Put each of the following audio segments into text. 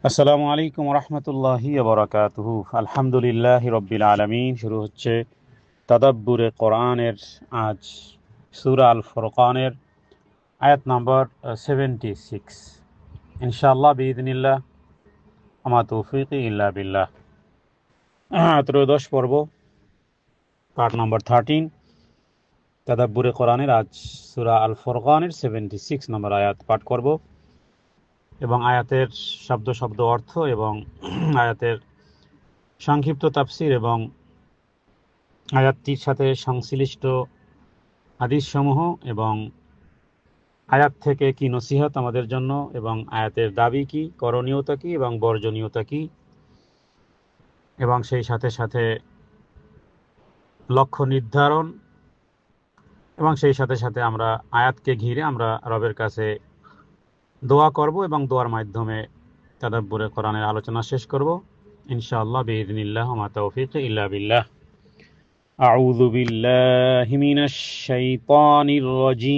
আসসালামু আলাইকুম রহমতুল্লাহি বারাকাতুহু। আলহামদুলিল্লাহি রব্বিল আলামিন। শুরু হচ্ছে তাদাব্বুরে কোরআনের আজ সূরা আল ফুরকানের আয়াত নম্বর 76। ইনশাআল্লাহ বিইذনিল্লাহ, আমা তৌফিকি ইল্লা বিল্লাহ। ত্রয়োদশ পর্ব, পার্ট নম্বর 13, তাদাব্বুরে কোরআনের আজ সূরা আল ফুরকানের 76 নম্বর আয়াত পাঠ করব এবং আয়াতের শব্দ শব্দ অর্থ এবং আয়াতের সংক্ষিপ্ত তাফসির এবং আয়াতটির সাথে সংশ্লিষ্ট হাদিসসমূহ এবং আয়াত থেকে কি নসিহত আমাদের জন্য এবং আয়াতের দাবি কি, করণীয়তা কি এবং বর্জনীয়তা কি, এবং সেই সাথে সাথে লক্ষ্য নির্ধারণ, এবং সেই সাথে সাথে আমরা আয়াতকে ঘিরে আমরা রবের কাছে দোয়া করব এবং দোয়ার মাধ্যমে তাদাব্বুরে কোরআনের আলোচনা শেষ করব ইনশাআল্লাহ বিইذনিল্লাহ, ওয়া মা তাওফীকি ইল্লা বিল্লাহ। أعوذ بالله من الشيطان الرجيم.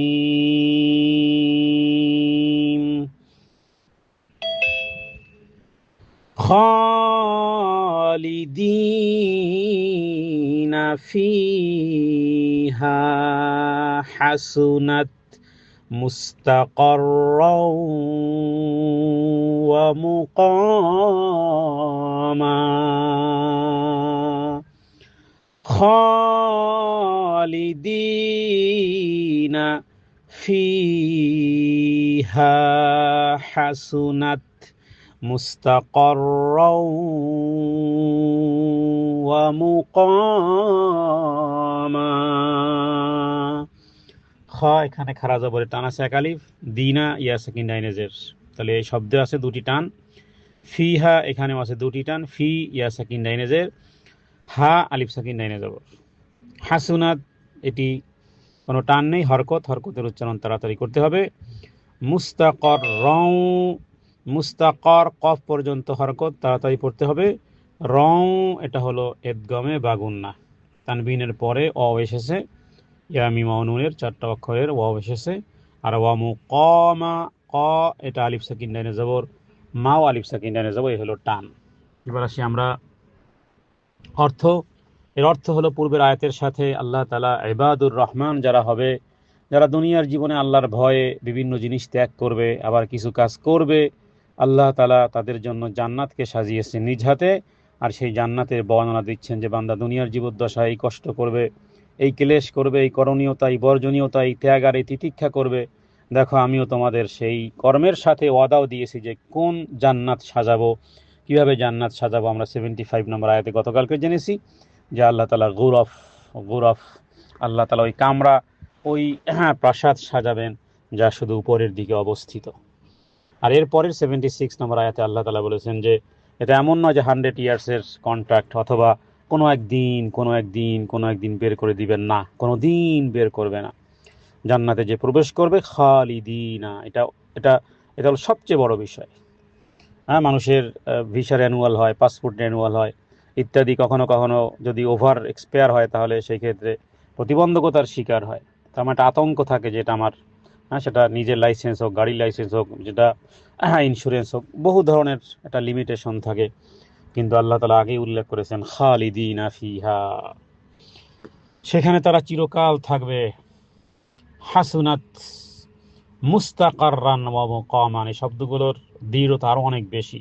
خالدين فيها حسنت مستقرا ومقاما. خالدين فيها حسنت مستقرا ومقاما. খ এখানে খারা জবরে টান আছে এক আলিফ, দিনা ইয়া সাকিন ডাইনেজের, তাহলে এই শব্দে আছে দুটি টান। ফিহা এখানেও আছে দুটি টান, ফি ইয়া সাকিন ডাইনেজের, হা আলিফ সাকিন ডাইনে জবর। হাসুনাত এটি কোনো টান নেই, হরকতের উচ্চারণ তাড়াতাড়ি করতে হবে। মুস্তাকর রং, মুস্তাকর কফ পর্যন্ত হরকত তাড়াতাড়ি পড়তে হবে। রং এটা হলো এদগমে বাগুন্না, তানবিনের পরে অ এসেছে, ইয়া মিম ওয়া নুনের চারটা অক্ষরের ওয়াও এসেছে। আর ওয়া মুকামা, ক এটা আলিফ সাকিন ডাইনে জবর, মাও আলিফ সাকিন ডাইনে জবর, এই হলো টান। এবার আসি আমরা অর্থ। এর অর্থ হলো পূর্বের আয়াতের সাথে আল্লাহ তাআলা ইবাদুর রহমান যারা হবে, যারা দুনিয়ার জীবনে আল্লাহর ভয়ে বিভিন্ন জিনিস ত্যাগ করবে, আবার কিছু কাজ করবে, আল্লাহ তাআলা তাদের জন্য জান্নাতকে সাজিয়েছেন নিজ হাতে। আর সেই জান্নাতের বর্ণনা দিচ্ছেন যে বান্দা দুনিয়ার জীবদ্দশায় এই কষ্ট করবে, এই ক্লেশ করবে, এই করণীয়তা, এই বর্জনীয়তা, এই ত্যাগ আর এই তিতিক্ষা করবে। দেখো আমিও তোমাদের সেই কর্মের সাথে ওয়াদাও দিয়েছি যে কোন জান্নাত সাজাবো, কিভাবে জান্নাত সাজাবো। আমরা 75 নম্বর আয়াতে গতকালকে জেনেছি যে আল্লাহ তাআলা গুরফ, গুরফ আল্লাহ তাআলা ওই কামরা, ওই প্রাসাদ সাজাবেন যা শুধু উপরের দিকে অবস্থিত। আর এর পরের 76 নম্বর আয়াতে আল্লাহ তাআলা বলেছেন যে এটা এমন নয় যে 100 ইয়ার্সের কন্ট্রাক্ট, অথবা কোনো একদিন বের করে দিবেন না, কোনো দিন বের করবে না। জান্নাতে যে প্রবেশ করবে খালিদিনা, এটা এটা এটা হলো সবচেয়ে বড় বিষয়। হ্যাঁ, মানুষের ভিসার অ্যানুয়াল হয়, পাসপোর্ট অ্যানুয়াল হয় ইত্যাদি, কখনো কখনো যদি ওভার এক্সপায়ার হয় তাহলে সেই ক্ষেত্রে প্রতিবন্ধকতার শিকার হয়। তো আমার একটা আতঙ্ক থাকে যে এটা আমার, হ্যাঁ, সেটা নিজের লাইসেন্স হোক, গাড়ির লাইসেন্স হোক, যেটা ইন্স্যুরেন্স হোক, বহু ধরনের একটা লিমিটেশন থাকে। কিন্তু আল্লাহ তাআলা আগেই উল্লেখ করেছেন খালিদিনা ফিহা, সেখানে তারা চিরকাল থাকবে। হাসুনাত মুস্তাকাররান ওয়া মুকামান, এই শব্দগুলোর দৃঢ়তা আরো অনেক বেশি।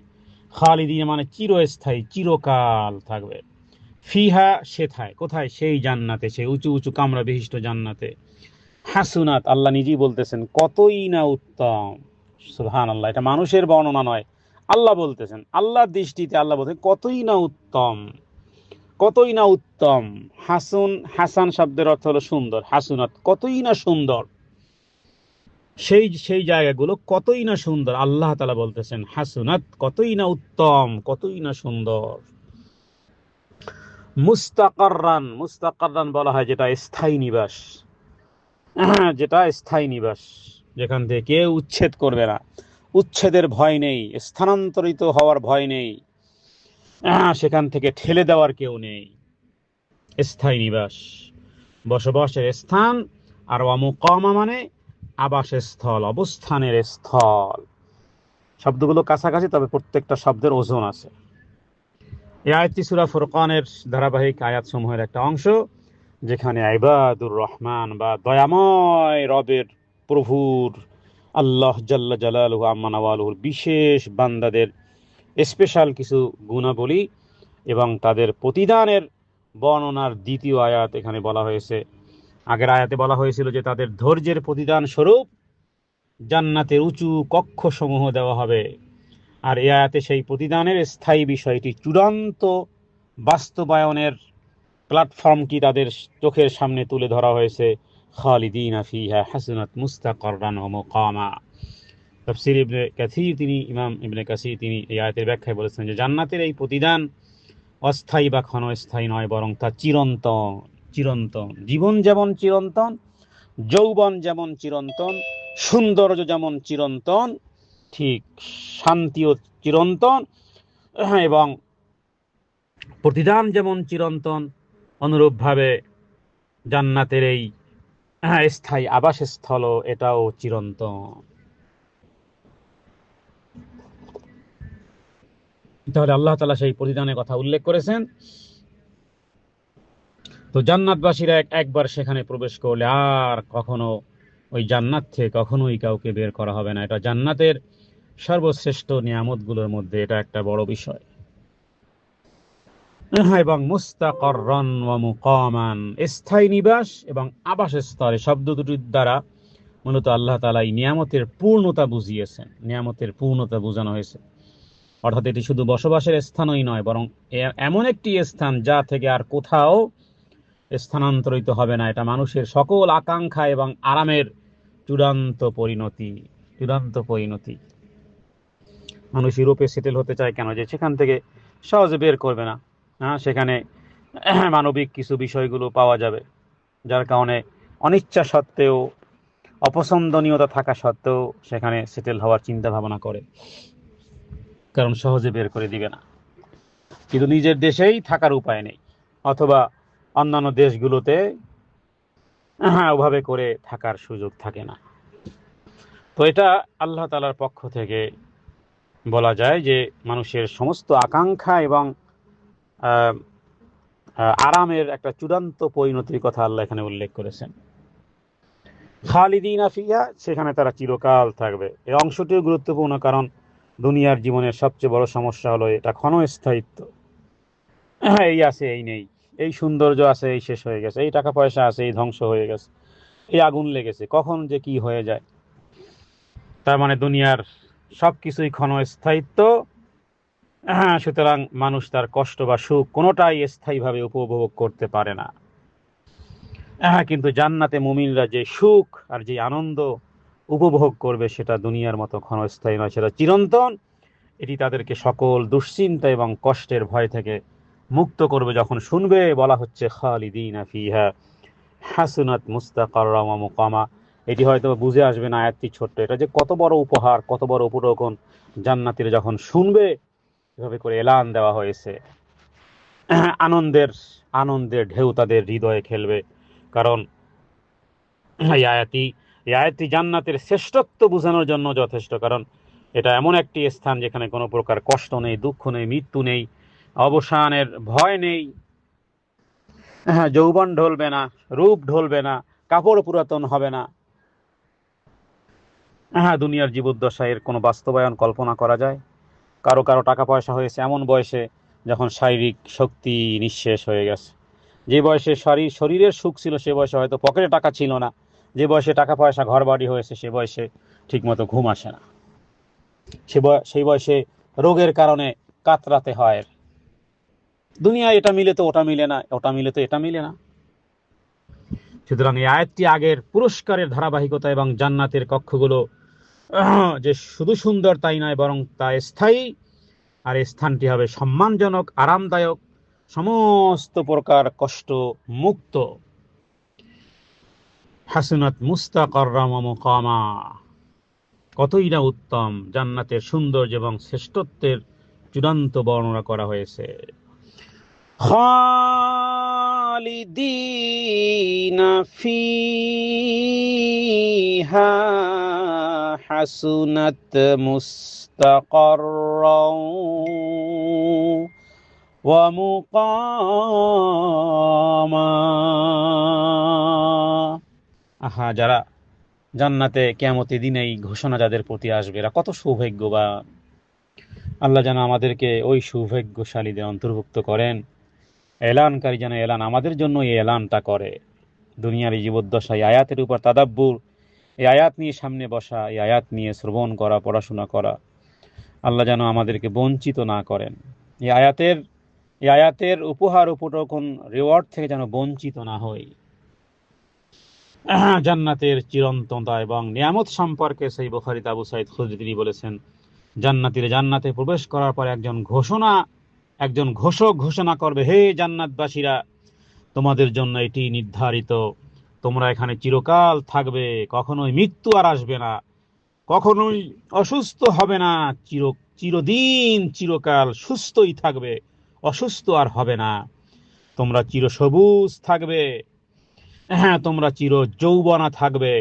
খালিদিন মানে চিরস্থায়ী, চিরকাল থাকবে। ফিহা সেথায়, কোথায়? সেই জান্নাতে, সেই উঁচু উঁচু কামরা বিশিষ্ট জান্নাতে। হাসুনাত আল্লাহ নিজেই বলতেছেন কতই না উত্তম। সুবহানাল্লাহ, এটা মানুষের বর্ণনা নয়, আল্লাহ বলতেছেন, আল্লাহর দৃষ্টিতে আল্লাহ বলতেন কতই না উত্তম, কতই না উত্তম। হাসুন, হাসান শব্দের অর্থ হলো সুন্দর, হাসুনাত কতই না সুন্দর। সেই সেই জায়গাগুলো কতই না সুন্দর, আল্লাহ তাআলা বলতেছেন হাসুনাত কতই না উত্তম, কতই না সুন্দর। মুস্তাকাররান, মুস্তাকাররান বলা হয় যেটা স্থায়ী নিবাস, যেটা স্থায়ী নিবাস, যেখান থেকে কেউ উচ্ছেদ করবে না, উচ্ছেদের ভয় নেই, স্থানান্তরিত হওয়ার ভয় নেই, সেখান থেকে ঠেলে দেওয়ার কেউ নেই। স্থায়ী নিবাস, বসবাসের স্থান। আর ওয়া মুকামা মানে আবাসস্থল, অবস্থানের স্থল। শব্দগুলো কাছাকাছি, তবে প্রত্যেকটা শব্দের ওজন আছে। এই আয়াতটি সূরা ফুরকানের ধারাবাহিক আয়াত সমূহের একটা অংশ, যেখানে ইবাদুর রহমান বা দয়াময় রবের, প্রভুর, আল্লাহ জাল্লা জালালুহু আম্মা নাওয়ালুহুর বিশেষ বান্দাদের স্পেশাল কিছু গুণাবলী এবং তাদের প্রতিদানের বর্ণনার দ্বিতীয় আয়াত এখানে বলা হয়েছে। আগের আয়াতে বলা হয়েছিল যে তাদের ধৈর্যের প্রতিদান স্বরূপ জান্নাতের উঁচু কক্ষসমূহ দেওয়া হবে, আর এই আয়াতে সেই প্রতিদানের স্থায়ী বিষয়টি, চূড়ান্ত বাস্তবায়নের প্ল্যাটফর্মটি তাদের চোখের সামনে তুলে ধরা হয়েছে। খালিদিনা ফিহা হাসুনাত মুস্তাকাররান ওয়া মুকামা। তাফসীর ইবনে কাসীর ইমাম ইবনে কাসীর তিনি এই আয়াতের ব্যাখ্যায় বলেছেন যে জান্নাতের এই প্রতিদান অস্থায়ী বা ক্ষণস্থায়ী নয়, বরং তা চিরন্তন। চিরন্তন জীবন যেমন চিরন্তন, যৌবন যেমন চিরন্তন, সৌন্দর্য যেমন চিরন্তন, ঠিক শান্তিও চিরন্তন, এবং প্রতিদান যেমন চিরন্তন, অনুরূপভাবে জান্নাতের এই স্থায়ী আবাসস্থল এটাও চিরন্তন। তাহলে আল্লাহ তাআলা সেই প্রতিদানের কথা উল্লেখ করেছেন। তো জান্নাতবাসীরা একবার সেখানে প্রবেশ করলে আর কখনো ওই জান্নাত থেকে কখনোই কাউকে বের করা হবে না। এটা জান্নাতের সর্বশ্রেষ্ঠ নিয়ামতগুলোর মধ্যে এটা একটা বড় বিষয়। এবং মুস্তাকাররান ওয়া মুকামান, স্থায়ী নিবাস এবং আবাসস্থলে, শব্দ দুটির দ্বারা মূলত আল্লাহ তাআলা এই নিয়ামতের পূর্ণতা বুঝিয়েছেন, নিয়ামতের পূর্ণতা বোঝানো হয়েছে। অর্থাৎ এটি শুধু বসবাসের স্থানই নয়, বরং এমন একটি স্থান যা থেকে আর কোথাও স্থানান্তরিত হবে না। এটা মানুষের সকল আকাঙ্ক্ষা এবং আরামের চূড়ান্ত পরিণতি। চূড়ান্ত পরিণতি। মানুষ ইউরোপে সেটেল হতে চায় কেন? যে সেখান থেকে সহজে বের করবে না। সেখানে মানবিক কিছু বিষয়গুলো পাওয়া যাবে, যার কারণে অনিচ্ছা সত্ত্বেও, অপছন্দনীয়তা থাকা সত্ত্বেও সেখানে সেটেল হওয়ার চিন্তা ভাবনা করে, কারণ সহজে বের করে দিবে না। কিন্তু নিজের দেশেই থাকার উপায় নেই, অথবা অন্যান্য দেশগুলোতে ওভাবে করে থাকার সুযোগ থাকে না। তো এটা আল্লাহ তাআলার পক্ষ থেকে বলা যায় যে মানুষের সমস্ত আকাঙ্ক্ষা এবং আরামের একটা চূড়ান্ত পরিণতির কথা আল্লাহ এখানে উল্লেখ করেছেন। খালিদিনা ফিহা, সেখানে তারা চিরকাল থাকবে। এই অংশটিও গুরুত্বপূর্ণ, কারণ দুনিয়ার জীবনের সবচেয়ে বড় সমস্যা হলো এটা ক্ষণস্থায়িত্ব। এই আছে এই নেই, এই সৌন্দর্য আছে এই শেষ হয়ে গেছে, এই টাকা পয়সা আছে এই ধ্বংস হয়ে গেছে, এই আগুন লেগেছে, কখন যে কি হয়ে যায়। তার মানে দুনিয়ার সবকিছুই ক্ষণস্থায়িত্ব। সুতরাং মানুষ তার কষ্ট বা সুখ কোনোটাই স্থায়ীভাবে উপভোগ করতে পারে না। কিন্তু জান্নাতে মুমিনরা যে সুখ আর যে আনন্দ উপভোগ করবে সেটা দুনিয়ার মতো ক্ষণস্থায়ী নয়, সেটা চিরন্তন। এটি তাদেরকে সকল দুশ্চিন্তা এবং কষ্টের ভয় থেকে মুক্ত করবে। যখন শুনবে বলা হচ্ছে খালিদিনা ফিহা হাসুনাত মুস্তাকাররা ওয়া মুকামা, এটি হয়তো বুঝে আসবে না আয়াতটি ছোট্ট, এটা যে কত বড় উপহার, কত বড় উপঢৌকন জান্নাতীরা যখন শুনবে এভাবে করে এলান দেওয়া হয়েছে। আনন্দের আনন্দের ঢেউ তাদের হৃদয়ে খেলবে, কারণ এই আয়াতটি জান্নাতের শ্রেষ্ঠত্ব বোঝানোর জন্য যথেষ্ট। কারণ এটা এমন একটি স্থান যেখানে কোনো প্রকার কষ্ট নেই, দুঃখ নেই, মৃত্যু নেই, অবসানের ভয় নেই। যৌবন ঢলবে না, রূপ ঢলবে না, কাপড় পুরাতন হবে না। দুনিয়ার জীবদ্দশা এর কোনো বাস্তবায়ন কল্পনা করা যায়? কারো কারো টাকা পয়সা হয়েছে এমন বয়সে যখন শারীরিক শক্তি নিঃশেষ হয়ে গেছে। যে বয়সে শরীরের সুখ ছিল সে বয়সে হয়তো পকেটে টাকা ছিল না। যে বয়সে টাকা পয়সা ঘর বাড়ি হয়েছে সে বয়সে ঠিকমতো ঘুম আসে না। সেই বয়সে রোগের কারণে কাতরাতে হয়। দুনিয়ায় এটা মিলে তো ওটা মিলে না, ওটা মিলে তো এটা মিলে না। সুতরাং এই আয়াতটি আগের পুরস্কারের ধারাবাহিকতা এবং জান্নাতের কক্ষগুলো যে শুধু সুন্দর তাই নয়, বরং তা স্থায়ী, আর এই স্থানটি হবে সম্মানজনক, আরামদায়ক, সমস্ত প্রকার কষ্ট মুক্ত। হাসুনাত মুস্তাকাররা ওয়া মুকামা, কতই না উত্তম জান্নাতের সৌন্দর্য এবং শ্রেষ্ঠত্বের চূড়ান্ত বর্ণনা করা হয়েছে। খালিদিনা ফিহা হাসুনাত মুস্তাকাররাও ওয়া মুকামা। আহা, যারা জান্নাতে কিয়ামতের দিন এই ঘোষণা যাদের প্রতি আসবে এরা কত সৌভাগ্যবান। আল্লাহ যেন আমাদেরকে ওই সৌভাগ্যশালীদের অন্তর্ভুক্ত করেন। এলানকারী যেন এলান আমাদের জন্য এই এলানটা করে। দুনিয়ার এই জীবদ্দশায় আয়াতের উপর তাদাব্বুর, এই আয়াত নিয়ে সামনে বসা, এই আয়াত নিয়ে শ্রবণ করা, পড়াশোনা করা, আল্লাহ যেন আমাদেরকে বঞ্চিত না করেন। এই আয়াতের উপহার উপটকন রিওয়ার্ড থেকে যেন বঞ্চিত না হই। জান্নাতের চিরন্তনতা এবং নিয়ামত সম্পর্কে সেই বুখারীতে আবু সাঈদ খুদরী তিনি বলেছেন, জান্নাতীরা জান্নাতে প্রবেশ করার পর একজন ঘোষক ঘোষণা করবে, হে জান্নাতবাসীরা, তোমাদের জন্য এটি নির্ধারিত, তোমরা এখানে চিরকাল থাকবে, কখনোই মৃত্যু আর আসবে না, কখনোই অসুস্থ হবে না, চিরদিন চিরকাল সুস্থই থাকবে, অসুস্থ আর হবে না, তোমরা চিরসবুজ থাকবে, হ্যাঁ তোমরা চির যৌবনা থাকবে,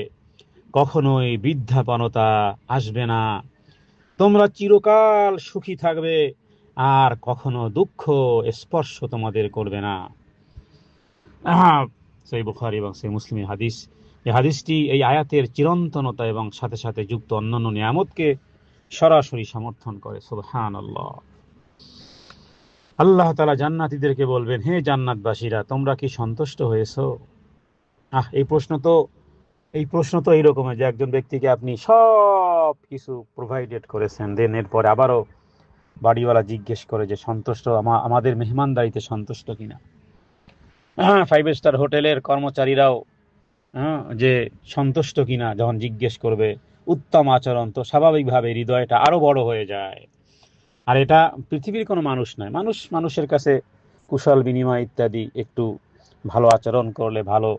কখনোই বৃদ্ধাপনতা আসবে না, তোমরা চিরকাল সুখী থাকবে, আর কখনো দুঃখ স্পর্শ তোমাদের করবে না। সেই বুখারী এবং সেই মুসলিমের হাদিস। এই হাদিসটি এই আয়াতের চিরন্তনতা এবং সাথে সাথে যুক্ত অন্যান্য নিয়ামতকে সরাসরি সমর্থন করে। সুবহানাল্লাহ। আল্লাহ তাআলা জান্নাতীদেরকে বলবেন, হে জান্নাতবাসীরা, তোমরা কি সন্তুষ্ট হয়েছো? এই প্রশ্ন তো এইরকমের যে একজন ব্যক্তিকে আপনি সব কিছু প্রোভাইডেড করেছেন, দেন এরপরে আবারও বাড়িওয়ালা জিজ্ঞেস করে যে সন্তুষ্ট, আমাদের মেহমানদারিতে সন্তুষ্ট কিনা। 5 স্টার হোটেলের কর্মচারীরাও যে সন্তুষ্ট কিনা যখন জিজ্ঞেস করবে, উত্তম আচরণ, তো স্বাভাবিকভাবে হৃদয়টা আরো বড় হয়ে যায়। আর এটা পৃথিবীর কোনো মানুষ নয়, মানুষের কাছে কুশল বিনিময় ইত্যাদি, একটু ভালো আচরণ করলে, ভালো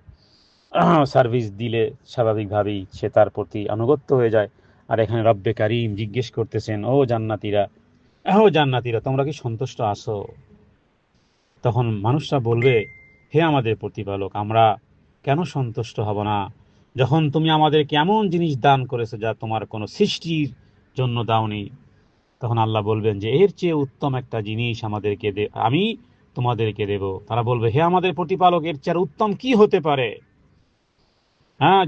সার্ভিস দিলে স্বাভাবিকভাবেই সে তার প্রতি আনুগত্য হয়ে যায়। আর এখানে রব্বে কারিম জিজ্ঞেস করতেছেন, ও জান্নাতীরা তোমরা কি সন্তুষ্ট আছো? তখন মানুষরা বলবে, হে আমাদের প্রতিপালক, আমরা কেন সন্তুষ্ট হব না, যখন তুমি আমাদেরকে এমন জিনিস দান করেছো যা তোমার কোনো সৃষ্টির জন্য দাওনি। তখন আল্লাহ বলবেন যে এর চেয়ে উত্তম একটা জিনিস আমি তোমাদেরকে দেব। তারা বলবে, হে আমাদের প্রতিপালক, এর চেয়ে উত্তম কি হতে পারে?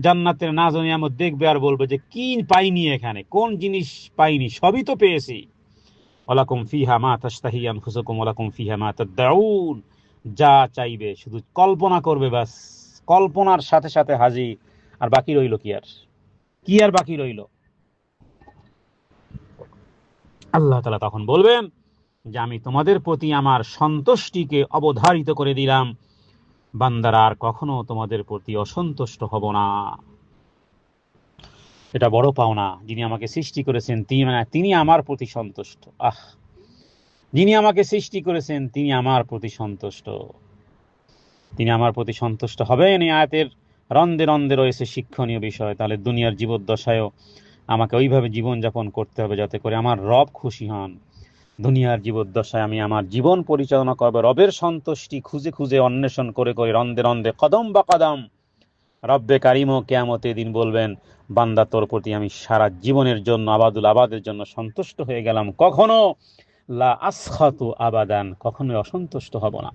জান্নাতের নাজ ও নিয়ামত দেখবে আর বলবে যে কি পাইনি, এখানে কোন জিনিস পাইনি, সবই তো পেয়েছি। ওয়ালাকুম ফিহা মা তাশতাহি আনফুসুকুম ওয়ালাকুম ফিহা মা তাদউন, যা চাইবে শুধু কল্পনা করবে, বাস কল্পনার সাথে সাথে হাজির। আর বাকি রইল কি আর বাকি রইল? আল্লাহ তাআলা তখন বলবেন যে আমি তোমাদের প্রতি আমার সন্তুষ্টিকে অবধারিত করে দিলাম, বান্দারা আর কখনো তোমাদের প্রতি অসন্তুষ্ট হব না। এটা বড় পাওনা। যিনি আমাকে সৃষ্টি করেছেন তিনি আমার প্রতি সন্তুষ্ট। যিনি আমাকে সৃষ্টি করেছেন তিনি আমার প্রতি সন্তুষ্ট। তিনি আমার প্রতি সন্তুষ্ট হবেন। এই আয়াতের রন্দে রন্দে রয়েছে শিক্ষণীয় বিষয়। তাহলে দুনিয়ার জীবদ্দশায়ও আমাকে ওইভাবে জীবনযাপন করতে হবে যাতে করে আমার রব খুশি হন। দুনিয়ার জীবদ্দশায় আমি আমার জীবন পরিচালনা করবো রবের সন্তুষ্টি খুঁজে খুঁজে, অন্বেষণ করে করে, রন্দে রন্দে, কদম বা কদম। রব্বে কারিমও কিয়ামতের দিন বলবেন, বান্দা তোর প্রতি আমি সারা জীবনের জন্য, আবাদের জন্য সন্তুষ্ট হয়ে গেলাম, কখনো লা আসখাতু আবাদান, কখনোই অসন্তুষ্ট হব না।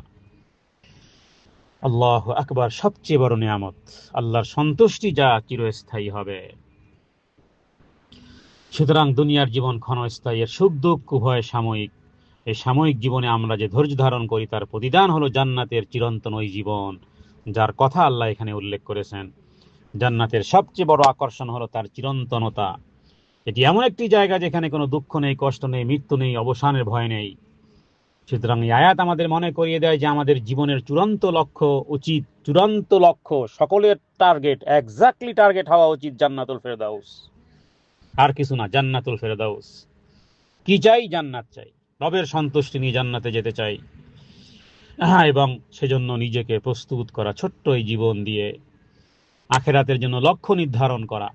আল্লাহু আকবার। সবচেয়ে বড় নিয়ামত আল্লাহর সন্তুষ্টি, যা চিরস্থায়ী হবে। সুতরাং দুনিয়ার জীবন ক্ষণস্থায়ী, এর সুখ দুঃখ উভয় সাময়িক। এই সাময়িক জীবনে আমরা যে ধৈর্য ধারণ করি তার প্রতিদান হলো জান্নাতের চিরন্তন ওই জীবন, যার কথা আল্লাহ এখানে উল্লেখ করেছেন। জান্নাতের সবচেয়ে বড় আকর্ষণ হলো তার চিরন্তনতা। এটি এমন একটি জায়গা যেখানে কোনো দুঃখ নেই, কষ্ট নেই, মৃত্যু নেই, অবসানের ভয় নেই। সুতরাং এই আয়াত আমাদের মনে করিয়ে দেয় যে আমাদের জীবনের চূড়ান্ত লক্ষ্য, সকলের টার্গেট, এক্স্যাক্টলি টার্গেট হওয়া উচিত জান্নাতুল ফেরদাউস, আর কিছু না। জান্নাতুল ফেরদাউস কি চাই? জান্নাত চাই, রবের সন্তুষ্টি নিয়ে জান্নাতে যেতে চাই। এবং সেজন্য নিজেকে প্রস্তুত করা, ছোট্ট এই জীবন দিয়ে আখেরাতের জন্য লক্ষ্য নির্ধারণ করা।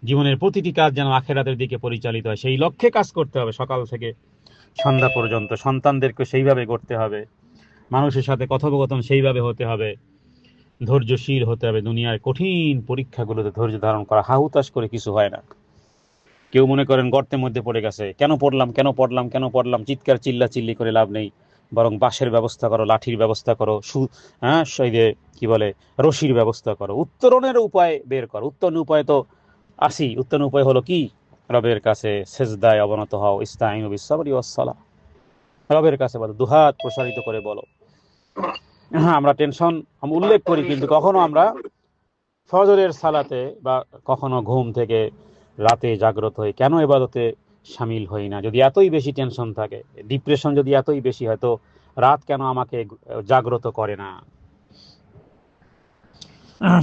জীবনের প্রতিটি কাজ যেন আখেরাতের দিকে পরিচালিত হয়, সেই লক্ষ্যে কাজ করতে হবে সকাল থেকে সন্ধ্যা পর্যন্ত। সন্তানদেরকে সেইভাবে করতে হবে। মানুষের সাথে কথোপকথন সেইভাবে হতে হবে, ধৈর্যশীল হতে হবে। দুনিয়ার কঠিন পরীক্ষাগুলোতে ধৈর্য ধারণ করা, হাহুতাশ করে কিছু হয় না। কেউ মনে করেন গর্তের মধ্যে পড়ে গেছে, কেন পড়লাম কেন পড়লাম কেন পড়লাম, চিৎকার চিল্লা চিল্লি করে লাভ নেই। বরং বাঁশের ব্যবস্থা করো, লাঠির ব্যবস্থা করো, সেই যে কি বলে, রশির ব্যবস্থা করো, উত্তরণের উপায় বের করো। উত্তরণের উপায় তো উত্তরণের উপায় হলো কি? রবের কাছে সেজদায় অবনত হও, ইস্তাইনু বিস-সাবরি ওয়াস-সালাহ। রবের কাছে বলো, দুহাত প্রসারিত করে বলো। হ্যাঁ, আমরা টেনশন উল্লেখ করি, কিন্তু কখনো আমরা ফজরের সালাতে বা কখনো ঘুম থেকে রাতে জাগ্রত হই কেন ইবাদতে শামিল হই না? যদি এতই বেশি টেনশন থাকে, ডিপ্রেশন যদি এতই বেশি হয়, তো রাত কেন আমাকে জাগ্রত করে না?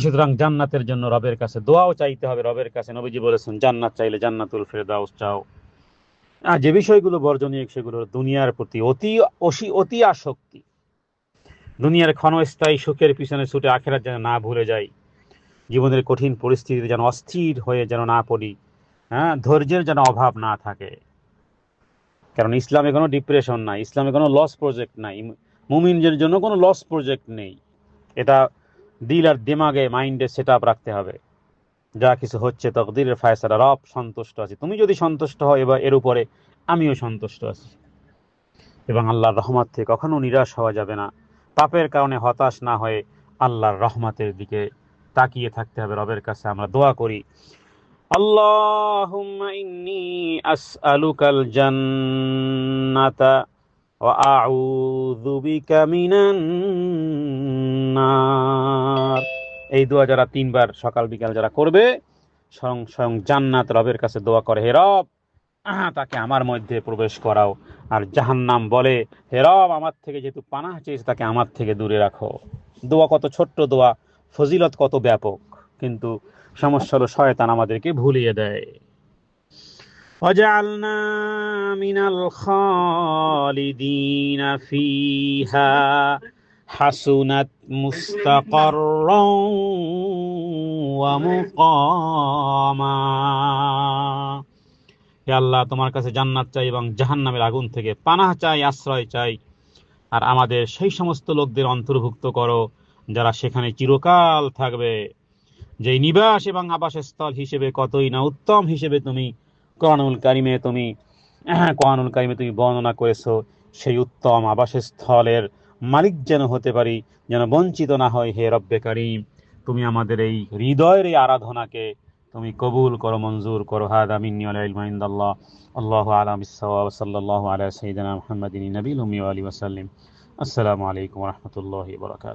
সুতরাং জান্নাতের জন্য রবের কাছে দোয়াও চাইতে হবে। রবের কাছে নবীজি বলেছেন, জান্নাত চাইলে জান্নাতুল ফেরদাউস চাও। আর যে বিষয়গুলো বর্জনীয়, সেগুলো দুনিয়ার প্রতি অতি আসক্তি, দুনিয়ার ক্ষণস্থায়ী সুখের পিছনে ছুটে আখেরাত যেন না ভুলে যাই, জীবনের কঠিন পরিস্থিতিতে যেন অস্থির হয়ে যেন না পড়ি, হ্যাঁ, ধৈর্যের যেন অভাব না থাকে। কারণ ইসলামে কোনো ডিপ্রেশন নাই, ইসলামে কোনো লস প্রজেক্ট নাই, মুমিনদের জন্য কোনো লস প্রজেক্ট নেই। এটা দিল আর দিমাগে, মাইন্ডে সেট আপ রাখতে হবে। যা কিছু হচ্ছে তকদিরের ফায়সালা, রব সন্তুষ্ট আছে। তুমি যদি সন্তুষ্ট হও এবার এর উপরে, আমিও সন্তুষ্ট আছি। এবং আল্লাহর রহমত থেকে কখনো নিরাশ হওয়া যাবে না। পাপের কারণে হতাশ না হয়ে আল্লাহর রহমতের দিকে তাকিয়ে থাকতে হবে। রবের কাছে আমরা দোয়া করি, আল্লাহুম্মা ইন্নী আসআলুকাল জান্নাতা ওয়া আউযু বিকা মিনান নার। এই দোয়া যারা 3 বার সকাল বিকাল যারা করবে, স্বয়ং স্বয়ং জান্নাত রবের কাছে দোয়া করে, হে রব তাকে আমার মধ্যে প্রবেশ করাও। আর জাহান্নাম বলে, হে রব আমার থেকে যেহেতু পানাহ চেয়েছে, তাকে আমার থেকে দূরে রাখো। দোয়া কত ছোট্ট দোয়া, ফজিলত কত ব্যাপক, কিন্তু সমস্যা হলো শয়তান আমাদেরকে ভুলিয়ে দেয়। ওয়াজআলনা মিনাল খালিদিনা ফিহা হাসুনাত মুস্তাকাররাও ওয়া মুকামা। হে আল্লাহ, তোমার কাছে জান্নাত চাই এবং জাহান্নামের আগুন থেকে পানাহ চাই, আশ্রয় চাই। আর আমাদের সেই সমস্ত লোকদের অন্তর্ভুক্ত করো যারা সেখানে চিরকাল থাকবে, যেই নিবাস এবং আবাসস্থল হিসেবে কতই না উত্তম হিসেবে তুমি কোরআনুল কারিমে তুমি বর্ণনা করেছো। সেই উত্তম আবাসস্থলের মালিক যেন হতে পারি, যেন বঞ্চিত না হয়। হে রব্বে কারিম, তুমি আমাদের এই হৃদয়ের এই আরাধনাকে তুমি কবুল করো, মঞ্জুর করো। হাদা মিন্নি ওয়াল ইলমু ইনদাল্লাহ। আল্লাহু আ'লাম বিস-সাওয়াব। সাল্লাল্লাহু আলা সাইয়্যিদিনা মুহাম্মাদিন নবিয়্যিল উম্মি ওয়া আলিহি ওয়া সাল্লাম। আসসালামু আলাইকুম ওয়া রাহমাতুল্লাহি ওয়া বারাকাতুহু।